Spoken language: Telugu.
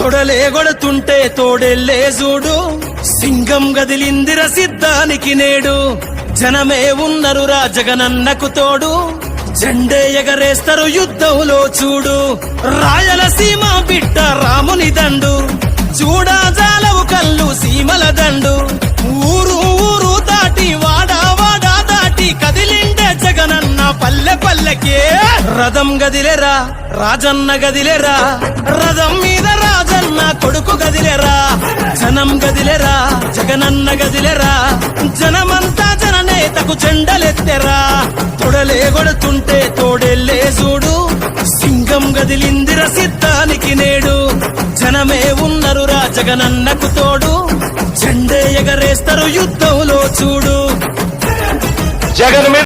తొడలే గొడుతుంటే తోడెల్లే చూడు, సింగం గదిలిందిర సిద్ధానికి నేడు. జనమే ఉన్నరురా జగనన్నకు తోడు, జెండే ఎగరేస్తారు యుద్ధంలో చూడు. రాయలసీమ బిడ్డ రాముని దండు, చూడా జాలవు కళ్ళు సీమల దండు. ఊరు ఊరు దాటి వాడా వాడా దాటి కదిలిండే జగనన్న పల్లె పల్లెకే. రథం గదిలేరా రాజన్న గదిలేరా, రథం మీద రాజన్న కొడుకు గదిలేరా. జనం గదిలేరా జగనన్న గదిలేరా, జనమంతా జననేతకు చెండలెత్తెరా. తొడలే గొడుతుంటే తోడెల్లే చూడు, సింగం గదిలిందిర సిద్ధానికి నేడు. జనమే ఉన్నరురా జగనన్నకు తోడు, జెండే ఎగరేస్తారు యుద్ధంలో చూడు. జగన్